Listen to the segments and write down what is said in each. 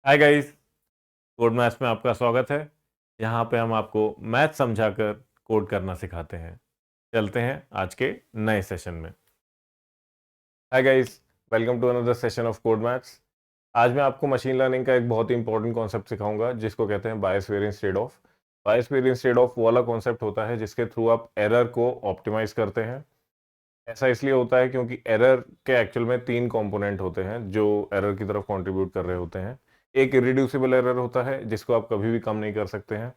Hi guys, code maths में आपका स्वागत है। यहाँ पे हम आपको मैथ समझाकर कोड करना सिखाते हैं। चलते हैं आज के नए सेशन में। Hi guys, welcome to another session of code maths. आज मैं आपको मशीन लर्निंग का एक बहुत ही इंपॉर्टेंट कॉन्सेप्ट सिखाऊंगा जिसको कहते हैं bias variance trade off. Bias variance trade off वो वाला कॉन्सेप्ट होता है जिसके थ्रू आप एरर को ऑप्टिमाइज करते हैं। ऐसा इसलिए होता है क्योंकि एरर के एक्चुअल में तीन कंपोनेंट होते हैं जो एरर की तरफ कंट्रीब्यूट कर रहे होते हैं। एक इरिड्यूसिबल एरर होता है जिसको आप कभी भी कम नहीं कर सकते हैं।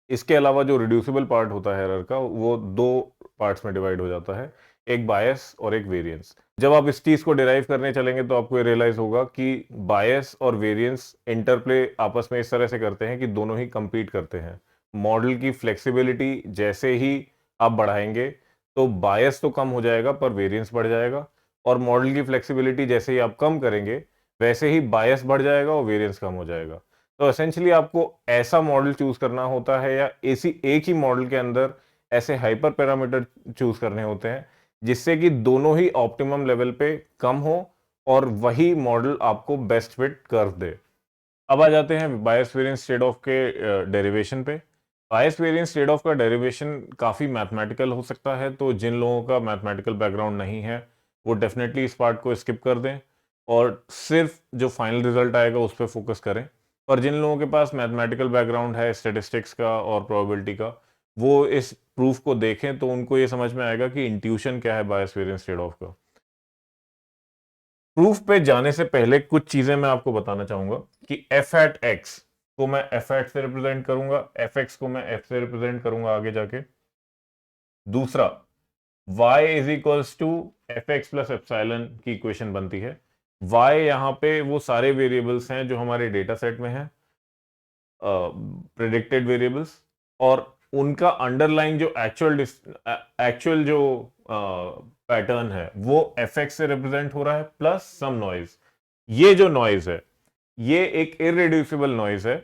इसके अलावा जो रिड्यूसिबल पार्ट होता है एरर का वो दो पार्ट्स में डिवाइड हो जाता है, एक बायस और एक वेरिएंस। जब आप इस चीज को डिराइव करने चलेंगे तो आपको ये रियलाइज होगा कि बायस और वेरिएंस इंटरप्ले आपस में इस तरह से करते हैं कि दोनों ही कंपीट करते हैं। मॉडल की फ्लेक्सिबिलिटी जैसे ही आप बढ़ाएंगे तो बायस तो कम हो जाएगा पर वेरिएंस बढ़ जाएगा, और मॉडल की फ्लेक्सिबिलिटी जैसे ही आप कम करेंगे वैसे ही बायस बढ़ जाएगा और वेरिएंस कम हो जाएगा। तो एसेंशियली आपको ऐसा मॉडल चूज करना होता है या ऐसी एक ही मॉडल के अंदर ऐसे हाइपर पैरामीटर चूज करने होते हैं जिससे कि दोनों ही ऑप्टिमम लेवल पे कम हो और वही मॉडल आपको बेस्ट फिट कर दे। अब आ जाते हैं बायस वेरिएंस ट्रेड ऑफ के डेरिवेशन पे। बायस वेरिएंस ट्रेड ऑफ का डेरिवेशन काफी मैथमेटिकल हो सकता है, तो जिन लोगों का मैथमेटिकल बैकग्राउंड नहीं है वो डेफिनेटली इस पार्ट को स्किप कर दें और सिर्फ जो फाइनल रिजल्ट आएगा उस पर फोकस करें। पर जिन लोगों के पास मैथमेटिकल बैकग्राउंड है स्टेटिस्टिक्स का और प्रोबेबिलिटी का, वो इस प्रूफ को देखें तो उनको ये समझ में आएगा कि इंट्यूशन क्या है बायस वेरिएंस ट्रेड ऑफ का। प्रूफ पे जाने से पहले कुछ चीजें मैं आपको बताना चाहूंगा कि एफ एट एक्स को मैं एफ एट से रिप्रेजेंट करूंगा, एफ एक्स को मैं एफ से रिप्रेजेंट करूंगा आगे जाके। दूसरा, y is equals to f x plus epsilon की इक्वेशन बनती है। y यहाँ पे वो सारे वेरिएबल्स हैं जो हमारे डेटा सेट में हैं, प्रिडिक्टेड वेरिएबल्स, और उनका अंडरलाइन जो एक्चुअल जो पैटर्न है वो एफ एक्स से रिप्रेजेंट हो रहा है प्लस सम नॉइज। ये जो नॉइज है ये एक इरेड्यूसिबल नॉइज है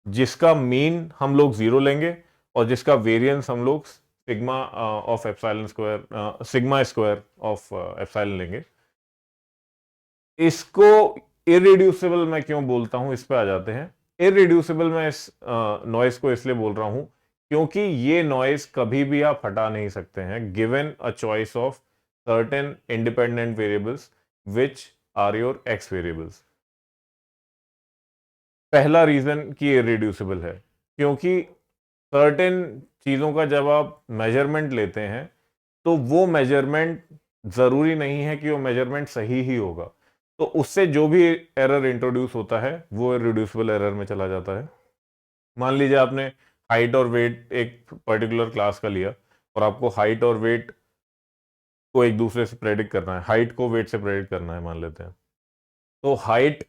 जिसका मीन हम लोग जीरो लेंगे और जिसका वेरिएंस हम लोग sigma of epsilon square, sigma square of epsilon लेंगे। इसको इरिड्यूसिबल मैं क्यों बोलता हूं, इस पे आ जाते हैं। इरिड्यूसिबल मैं इस नॉइस को इसलिए बोल रहा हूं क्योंकि ये नॉइस कभी भी आप हटा नहीं सकते हैं given a choice of certain independent variables which are your x variables. पहला रीजन कि इरिड्यूसिबल है क्योंकि सर्टेन चीजों का जब आप मेजरमेंट लेते हैं तो वो मेजरमेंट जरूरी नहीं है कि वो मेजरमेंट सही ही होगा, तो उससे जो भी एरर इंट्रोड्यूस होता है वो रिड्यूसिबल एरर में चला जाता है। मान लीजिए आपने हाइट और वेट एक पर्टिकुलर क्लास का लिया और आपको हाइट और वेट को एक दूसरे से प्रेडिक्ट करना है, हाइट को वेट से प्रेडिक्ट करना है मान लेते हैं। तो हाइट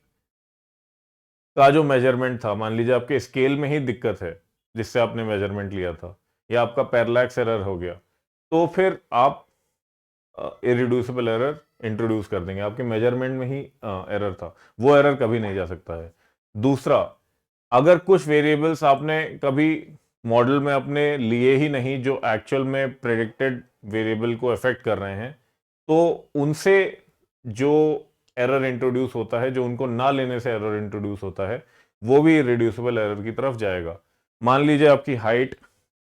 का जो मेजरमेंट था, मान लीजिए आपके स्केल में ही दिक्कत है जिससे आपने मेजरमेंट लिया था, या आपका पैरेलैक्स एरर हो गया, तो फिर आप इरिड्यूसिबल एरर इंट्रोड्यूस कर देंगे। आपके मेजरमेंट में ही एरर था, वो एरर कभी नहीं जा सकता है। दूसरा, अगर कुछ वेरिएबल्स आपने कभी मॉडल में अपने लिए ही नहीं जो एक्चुअल में प्रेडिक्टेड वेरिएबल को अफेक्ट कर रहे हैं, तो उनसे जो एरर इंट्रोड्यूस होता है, जो उनको ना लेने से एरर इंट्रोड्यूस होता है, वो भी रिड्यूसिबल एरर की तरफ जाएगा। मान लीजिए आपकी हाइट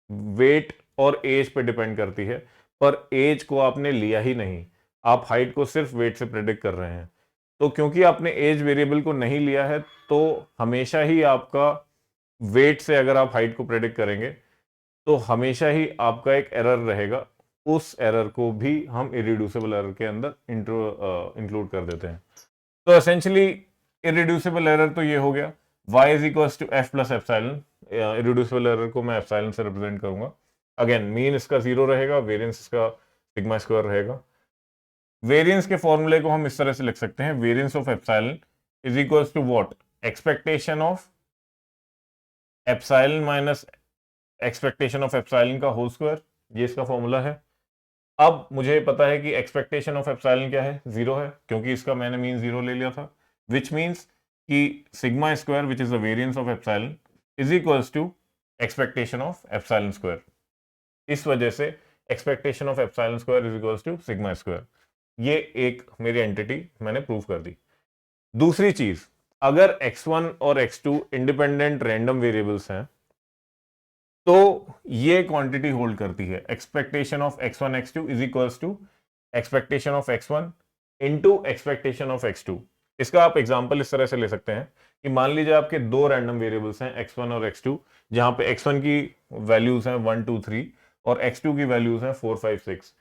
वेट और एज पे डिपेंड करती है, पर एज को आपने लिया ही नहीं, आप हाइट को सिर्फ वेट से प्रेडिक्ट कर रहे हैं। तो क्योंकि आपने एज वेरिएबल को नहीं लिया है तो हमेशा ही आपका वेट से अगर आप हाइट को प्रेडिक्ट करेंगे तो हमेशा ही आपका एक एरर रहेगा। उस एरर को भी हम इरिड्यूसिबल एरर के अंदर इंक्लूड कर देते हैं। तो एसेंशियली इरिड्यूसिबल एरर तो ये हो गया, y is equal to f plus epsilon. Irreducible error को मैं एप्सिलॉन से रिप्रेजेंट करूंगा। अगेन मीन इसका जीरो रहेगा, वेरिएंस इसका सिग्मा स्क्वायर रहेगा। वेरिएंस के फॉर्मूले को हम इस तरह से लिख सकते हैं, variance of epsilon is equal to what, expectation of epsilon minus expectation of epsilon का होल स्क्वायर। ये इसका फॉर्मूला है। अब मुझे पता है कि एक्सपेक्टेशन ऑफ एप्सिलॉन क्या है, जीरो है, क्योंकि इसका मैंने मीन जीरो ले लिया था, विच मीन्स कि sigma square which is the variance of epsilon is equals to expectation of epsilon square. इस वजह से expectation of epsilon square is equals to sigma square. ये एक मेरी एंटिटी मैंने प्रूव कर दी। दूसरी चीज, अगर x1 और x2 इंडिपेंडेंट रैंडम वेरिएबल्स हैं तो ये क्वांटिटी होल्ड करती है। Expectation of x1 x2 is equals to expectation of x1 into expectation of x2। इसका आप एग्जांपल इस तरह से ले सकते हैं कि मान लीजिए आपके दो रैंडम वेरिएबल्स हैं x1 और x2, जहां पे x1 की वैल्यूज हैं 1 2 3 और x2 की वैल्यूज हैं 4 5 6।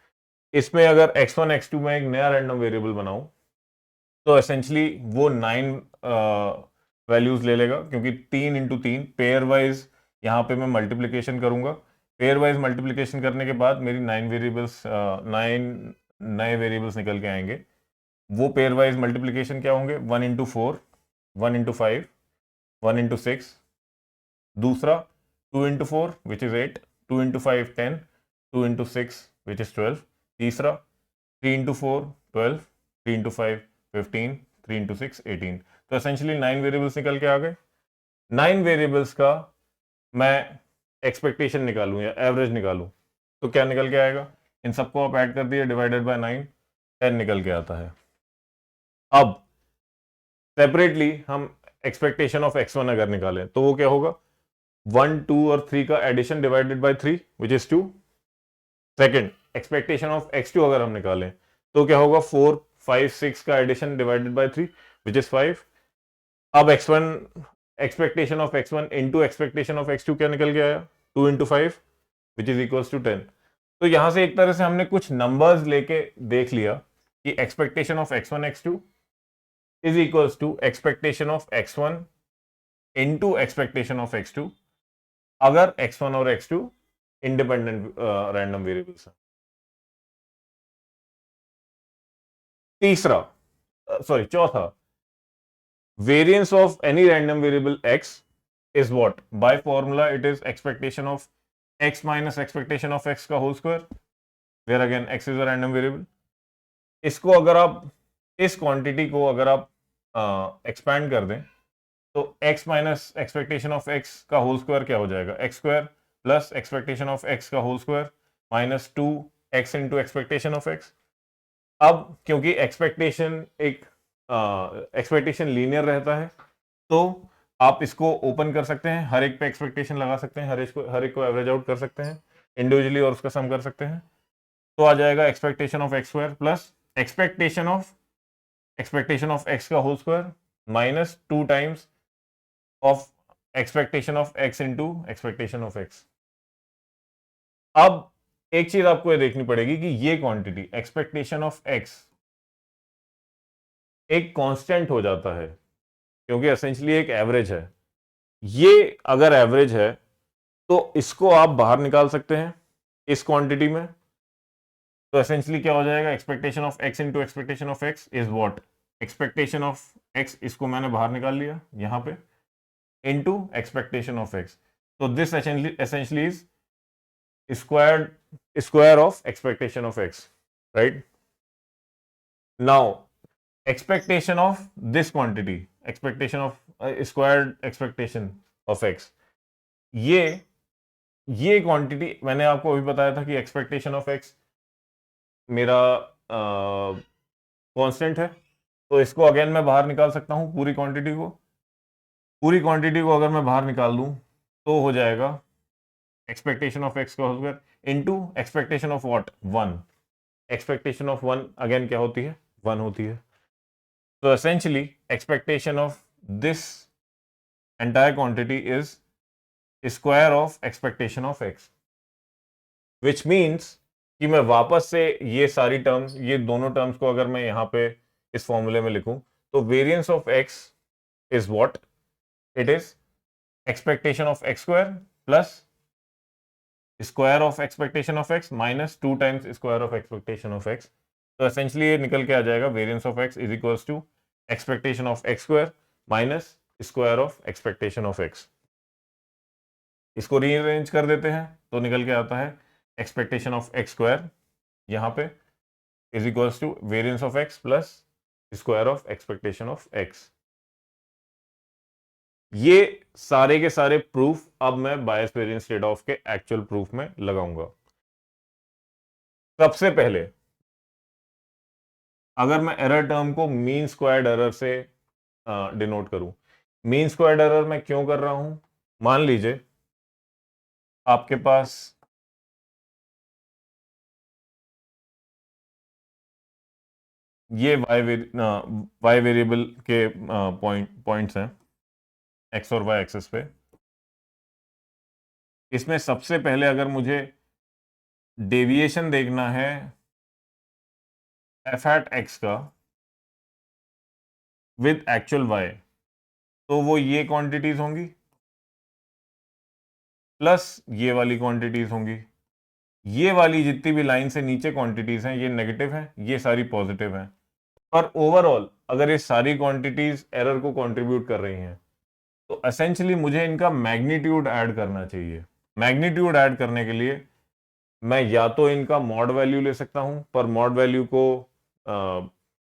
इसमें अगर x1 x2 में एक नया रैंडम वेरिएबल बनाऊं तो एसेंशली वो 9 वैल्यूज ले लेगा, क्योंकि 3 इंटू 3 पेयर वाइज यहां पे मैं मल्टीप्लीकेशन करूंगा। पेयर वाइज मल्टीप्लीकेशन करने के बाद मेरी 9 नए वेरिएबल्स निकल के आएंगे। वो पेयर वाइज मल्टीप्लीकेशन क्या होंगे? 1 इंटू 4, 1 इंटू 5, 1 इंटू 6। दूसरा 2 into 4 which is 8, 2 into 5 10, 2 into 6 which is 12। तीसरा 3 इंटू 4 12, 3 इंटू 5 15, 3 इंटू 6 18। तो एसेंशियली 9 वेरिएबल्स निकल के आ गए। 9 वेरिएबल्स का मैं एक्सपेक्टेशन निकालूं या एवरेज निकालूं तो क्या निकल के आएगा? इन सबको आप ऐड कर दिए, डिवाइडेड बाय 9, 10 निकल के आता है। अब सेपरेटली हम एक्सपेक्टेशन ऑफ x1 अगर निकालें तो वो क्या होगा? 1 2 और 3 का addition divided by 3 which is 2। Second, expectation of x2 अगर हम निकालें तो क्या होगा? 4 5 6 का addition divided by 3 which is 5। अब x1 expectation of x1 into expectation of x2 क्या निकल के आया? 2 into 5 which is equals to 10। तो यहां से एक तरह से हमने कुछ नंबर्स लेके देख लिया कि expectation of x1 x2 is equals to expectation of x1 into expectation of x2 अगर x1 और x2 इंडिपेंडेंट रैंडम वेरिएबल्स हैं। तीसरा, सॉरी चौथा, variance of any random variable x is what? By formula it is expectation of x minus expectation of x का whole square, where again x is a random variable। इसको अगर आप, इस quantity को अगर आप एक्सपैंड कर दें तो x minus expectation of x का होल स्क्वायर क्या हो जाएगा? x square plus expectation of x का whole square minus 2x into expectation of x। अब क्योंकि एक्सपेक्टेशन लीनियर रहता है तो आप इसको ओपन कर सकते हैं, हर एक पे एक्सपेक्टेशन लगा सकते हैं, हर एक को एवरेज आउट कर सकते हैं इंडिविजुअली और उसका सम कर सकते हैं। तो आ जाएगा expectation of x square plus expectation of x का whole square minus 2 times of expectation of X into expectation of X. अब एक चीज आपको ये देखनी पड़ेगी कि ये क्वांटिटी एक्सपेक्टेशन ऑफ एक्स एक कांस्टेंट हो जाता है, क्योंकि एसेंशियली एक एवरेज है। ये अगर एवरेज है तो इसको आप बाहर निकाल सकते हैं इस क्वांटिटी में। तो एसेंशियली क्या हो जाएगा? Expectation of X into expectation of x is what? Expectation of x, इसको मैंने बाहर निकाल लिया यहां पे, इनटू एक्सपेक्टेशन ऑफ एक्स। तो this essentially is square of expectation of x, right? Now expectation of this quantity, expectation of squared expectation of x, ये quantity मैंने आपको अभी बताया था कि एक्सपेक्टेशन ऑफ एक्स मेरा कांस्टेंट है। तो इसको अगेन मैं बाहर निकाल सकता हूं, पूरी क्वांटिटी को अगर मैं बाहर निकाल दूं तो हो जाएगा एक्सपेक्टेशन ऑफ एक्स का whole square into expectation of what? 1। Expectation of 1 again क्या होती है? 1 होती है। तो essentially expectation of this entire quantity is square of expectation of x, which means कि मैं वापस से ये सारी टर्म्स, ये दोनों टर्म्स को अगर मैं यहां पे इस फॉर्मूले में लिखूं तो variance of x is what? It is expectation of x square plus square of expectation of x minus 2 times square of expectation of x. तो एसेंशियली ये निकल के आ जाएगा variance of x is equals to expectation of x square minus square of expectation of x. इसको rearrange कर देते हैं तो निकल के आता है एक्सपेक्टेशन ऑफ एक्स स्क्वायर यहां पे is equals to variance of x plus square of expectation of x. ये सारे के सारे प्रूफ अब मैं बायस वेरिएंस ट्रेड ऑफ के एक्चुअल प्रूफ में लगाऊंगा। सबसे पहले अगर मैं एरर टर्म को मीन स्क्वायर्ड एरर से डिनोट करूं। मीन स्क्वायर्ड एरर मैं क्यों कर रहा हूं? मान लीजिए आपके पास ये वाई वेरिएबल के पॉइंट्स हैं एक्स और वाई एक्सेस पे। इसमें सबसे पहले अगर मुझे डेविएशन देखना है एफ एट एक्स का विद एक्चुअल वाई, तो वो ये क्वांटिटीज होंगी प्लस ये वाली क्वांटिटीज होंगी। ये वाली जितनी भी लाइन से नीचे क्वांटिटीज हैं ये नेगेटिव हैं, ये सारी पॉजिटिव हैं। पर ओवरऑल अगर ये सारी क्वांटिटीज एरर को कंट्रीब्यूट कर रही हैं तो एसेंशियली मुझे इनका मैग्नीट्यूड ऐड करना चाहिए। मैग्नीट्यूड ऐड करने के लिए मैं या तो इनका मॉड वैल्यू ले सकता हूं, पर मॉड वैल्यू को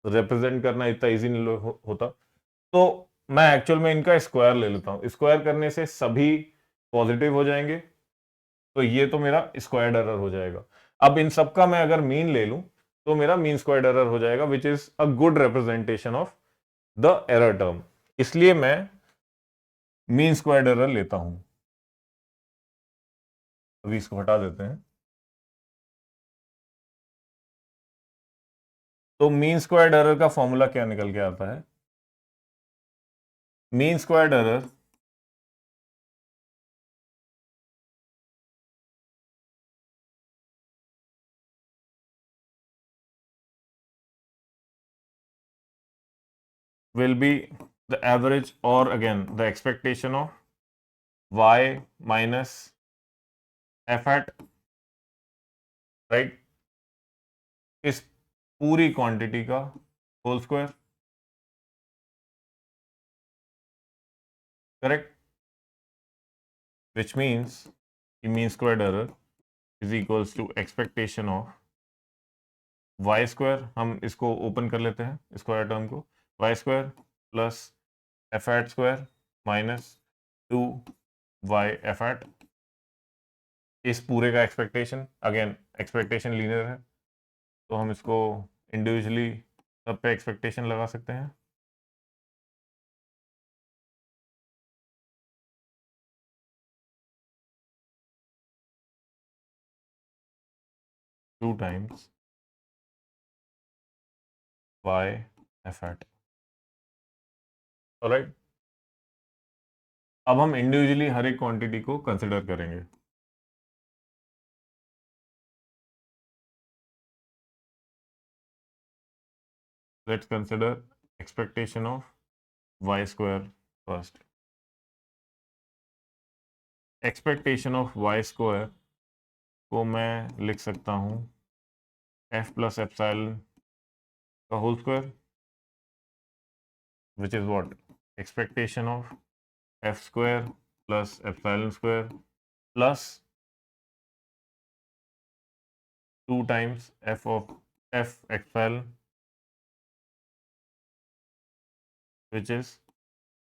रिप्रेजेंट करना इतना इजी नहीं होता, तो मैं एक्चुअल में इनका स्क्वायर ले लेता हूं। स्क्वायर करने से सभी पॉजिटिव हो जाएंगे, तो ये तो मेरा स्क्वायर्ड एरर हो जाएगा। अब इन सब का मैं अगर मीन ले लूं तो मेरा मीन स्क्वायर्ड एरर हो जाएगा, which is a good representation of the error term. इसलिए मैं मीन स्क्वायर्ड एरर लेता हूं। अभी इसको हटा देते हैं। तो मीन स्क्वायर्ड एरर का फॉर्मूला क्या निकल के आता है? Mean squared error will be the average, or again the expectation of y minus f at, right, इस पूरी क्वांटिटी का whole square. Correct? Which means mean squared error is equals to expectation of Y square, हम इसको open कर लेते हैं square term को, y square plus f hat square minus 2y f hat, इस पूरे का एक्सपेक्टेशन। अगेन एक्सपेक्टेशन लीनियर है तो हम इसको इंडिविजुअली सब पे एक्सपेक्टेशन लगा सकते हैं। Two times y f hat. Alright, अब हम इंडिविजुअली हर एक क्वांटिटी को कंसिडर करेंगे। Let's consider expectation of y square first. Expectation of y square को मैं लिख सकता हूं f प्लस एप्सिलॉन का whole square, which is what, expectation of f square plus epsilon square plus 2 times f of f epsilon, which is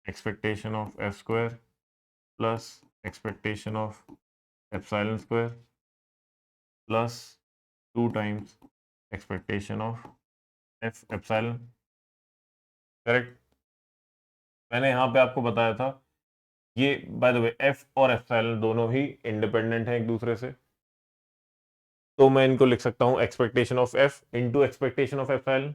expectation of f square plus expectation of epsilon square plus 2 times expectation of f epsilon। Correct? मैंने यहाँ पे आपको बताया था ये by the way f और epsilon दोनों ही independent हैं एक दूसरे से, तो मैं इनको लिख सकता हूँ expectation of f into expectation of epsilon.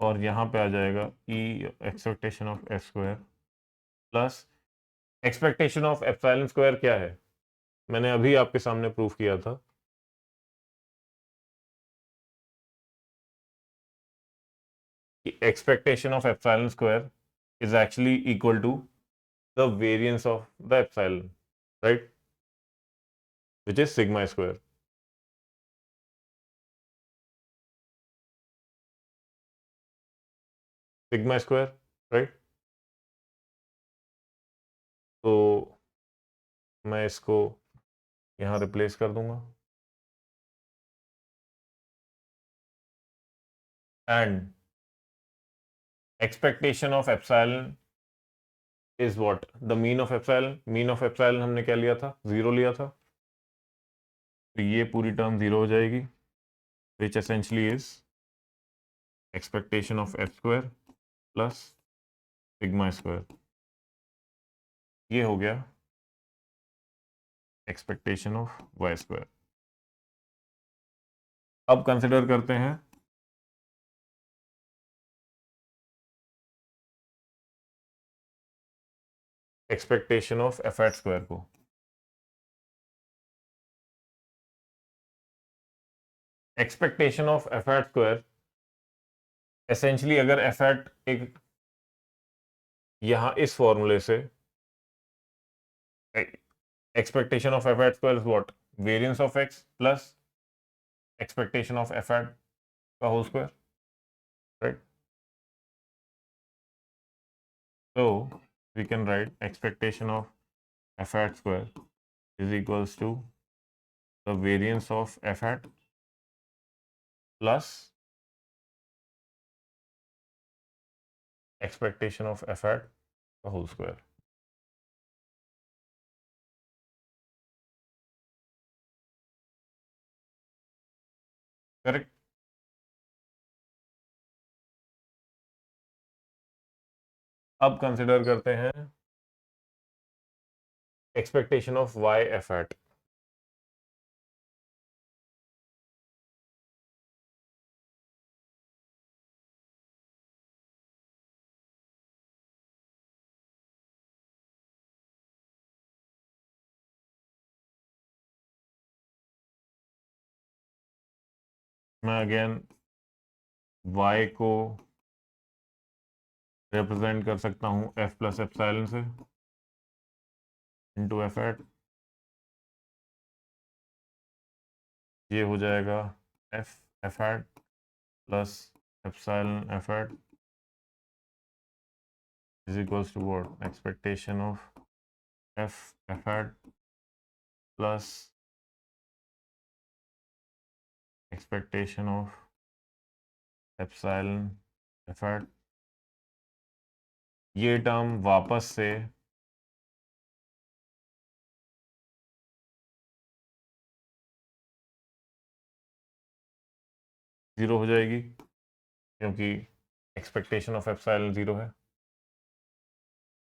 और यहाँ पे आ जाएगा e expectation of f square plus expectation of epsilon square क्या है, मैंने अभी आपके सामने प्रूफ किया था कि expectation of epsilon square is actually equal to the variance of the epsilon, right, which is sigma square. Sigma square, right. तो मैं इसको यहाँ रिप्लेस कर दूंगा and expectation of epsilon is what, the mean of epsilon. Mean of epsilon हमने क्या लिया था, 0 लिया था। तो ये पूरी टर्म 0 हो जाएगी, which essentially is expectation of F square plus sigma square. ये हो गया एक्सपेक्टेशन ऑफ वाई स्क्वायर। अब कंसिडर करते हैं expectation of F hat square को। Expectation of F hat square essentially, अगर एफ एट एक यहां इस फॉर्मूले से, expectation of F hat square is what, variance of x plus expectation of F hat का whole square, right? So we can write expectation of f hat square is equals to the variance of f hat plus expectation of f hat the whole square. Correct? अब consider करते हैं expectation of y f hat। मैं again y को represent कर सकता हूं f plus epsilon से into f hat. ये हो जाएगा f hat plus epsilon f hat is equals to what, expectation of F hat plus expectation of epsilon f hat. ये टर्म वापस से जीरो हो जाएगी क्योंकि एक्सपेक्टेशन ऑफ एप्सिलॉन जीरो है,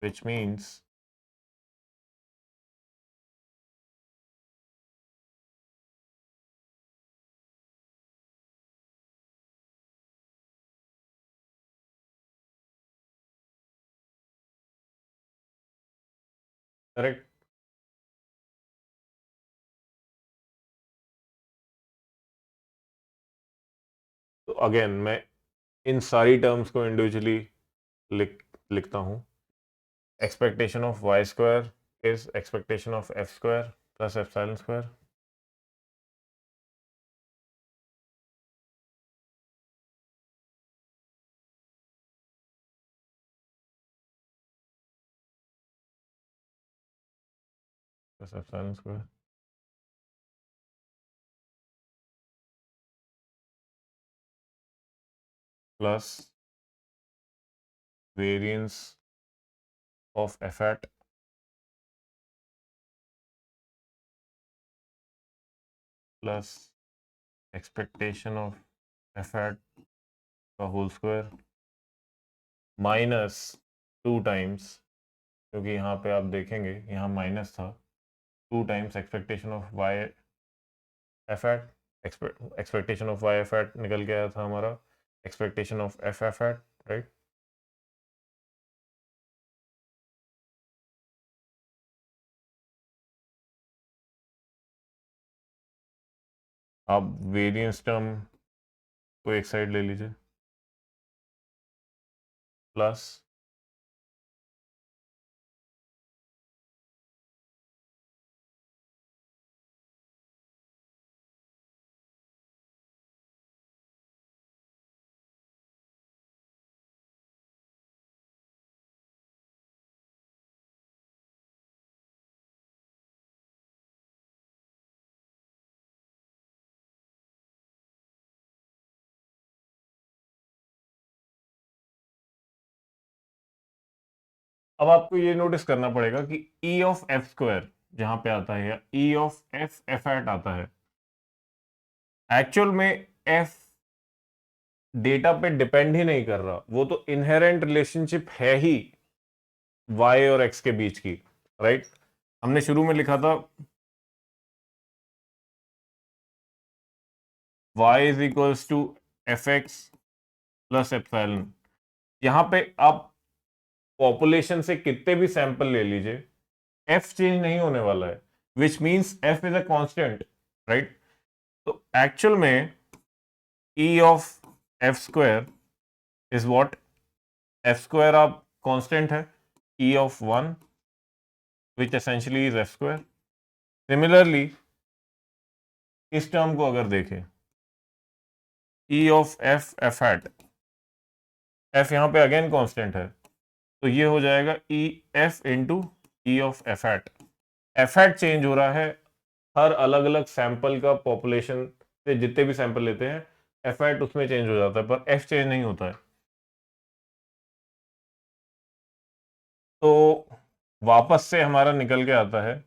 विच मीन्स करेक्ट। तो अगेन मैं इन सारी टर्म्स को इंडिविजुअली लिखता हूं। Expectation of Y square is expectation of F square plus epsilon square plus epsilon square plus variance of F hat plus expectation of F hat का whole square minus 2 times, क्योंकि यहाँ पे आप देखेंगे यहाँ माइनस था, 2 times expectation of y f hat. Expectation of y f hat निकल के आया था हमारा expectation of f f hat, right? आप वेरिएंस टर्म को एक साइड ले लीजिए प्लस अब आपको ये नोटिस करना पड़ेगा कि ई ऑफ एफ स्क्वायर जहां पे आता है या E of f f hat आता है, एक्चुअल में f डेटा पे डिपेंड ही नहीं कर रहा, वो तो इनहेरेंट रिलेशनशिप है ही y और x के बीच की, राइट। हमने शुरू में लिखा था y is equals to f x plus epsilon. यहां पे आप पॉपुलेशन से कितने भी सैंपल ले लीजिए, f चेंज नहीं होने वाला है, which means f is a constant, right. तो एक्चुअल में e of F square is what, F square आप कांस्टेंट है, e of 1 which essentially is F square. Similarly इस टर्म को अगर देखें, e of f F hat, f यहां पे अगेन कांस्टेंट है, तो ये हो जाएगा E F into E of F hat. F hat change हो रहा है हर अलग अलग सैंपल का, पॉपुलेशन से जितने भी सैंपल लेते हैं एफ हैट उसमें चेंज हो जाता है, पर एफ चेंज नहीं होता है। तो वापस से हमारा निकल के आता है,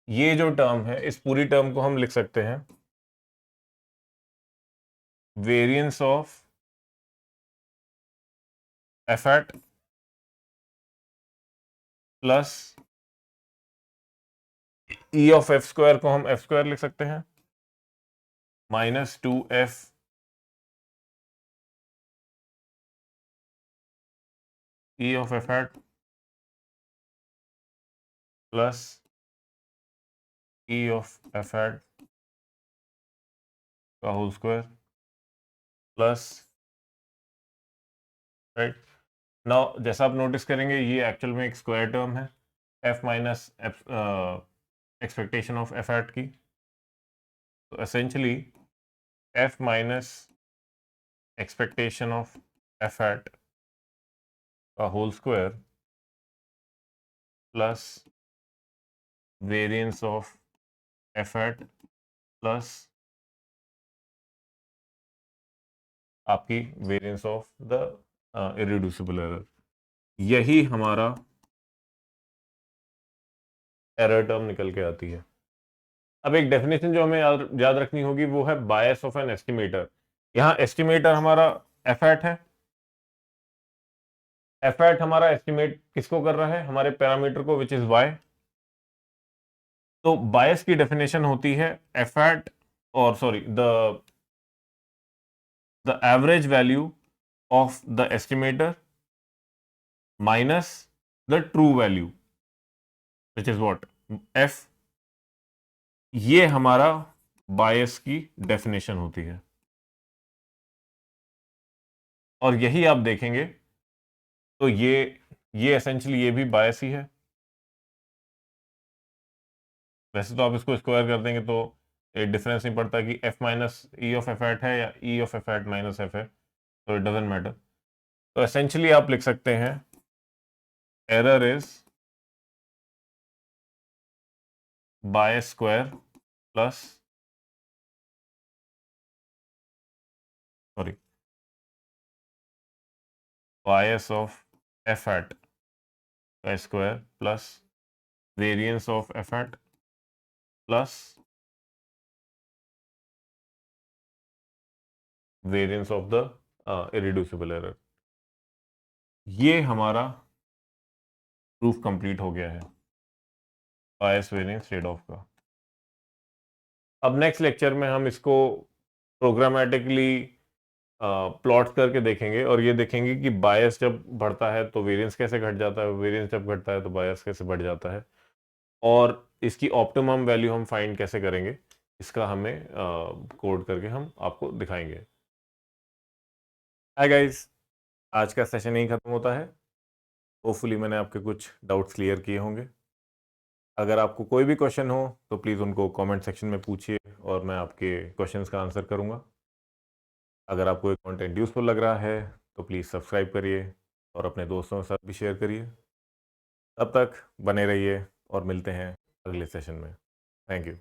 ये जो टर्म है इस पूरी टर्म को हम लिख सकते हैं variance of F hat plus E of F square को हम एफ स्क्वायर लिख सकते हैं minus 2f E of F hat plus E of F hat का whole square plus, right. Now जैसा आप नोटिस करेंगे ये एक्चुअल में एक स्क्वायर टर्म है, f minus expectation of F hat की। तो essentially f minus expectation of F hat का whole square plus variance of F hat plus आपकी variance of the irreducible error. यही हमारा एरर टर्म निकल के आती है। अब एक डेफिनेशन जो हमें याद रखनी होगी वो है बायस ऑफ एन एस्टिमेटर। यहाँ एस्टिमेटर हमारा एफ हैट है, एफ हैट हमारा एस्टिमेट किसको कर रहा है, हमारे पैरामीटर को, विच इज वाई। तो बायस की डेफिनेशन होती है एफ हैट, और sorry the average value of the estimator minus the true value which is what F. ये हमारा बायस की डेफिनेशन होती है, और यही आप देखेंगे तो ये एसेंशियली ये भी बायस ही है। वैसे तो आप इसको स्क्वायर कर देंगे तो डिफरेंस नहीं पड़ता कि f minus E of F hat है या e of F hat minus F है, तो इट डजेंट मैटर। तो एसेंशियली आप लिख सकते हैं error is bias square plus, sorry, bias of F hat का square plus variance of F hat plus variance of the irreducible error. ये हमारा प्रूफ कंप्लीट हो गया है बायस वेरिएंस ट्रेड ऑफ का। अब नेक्स्ट लेक्चर में हम इसको प्रोग्रामेटिकली प्लॉट करके देखेंगे, और ये देखेंगे कि बायस जब बढ़ता है तो वेरिएंस कैसे घट जाता है, वेरिएंस जब घटता है तो बायस कैसे बढ़ जाता है, और इसकी ऑप्टिमम वैल्यू हम फाइंड कैसे करेंगे, इसका हमें कोड करके हम आपको दिखाएंगे। हाय गाइस, आज का सेशन यहीं ख़त्म होता है। होपफुली मैंने आपके कुछ डाउट्स क्लियर किए होंगे। अगर आपको कोई भी क्वेश्चन हो तो प्लीज़ उनको कमेंट सेक्शन में पूछिए और मैं आपके क्वेश्चंस का आंसर करूँगा। अगर आपको ये कंटेंट यूज़फुल लग रहा है तो प्लीज़ सब्सक्राइब करिए और अपने दोस्तों के साथ भी शेयर करिए। तब तक बने रहिए और मिलते हैं अगले सेशन में। Thank you.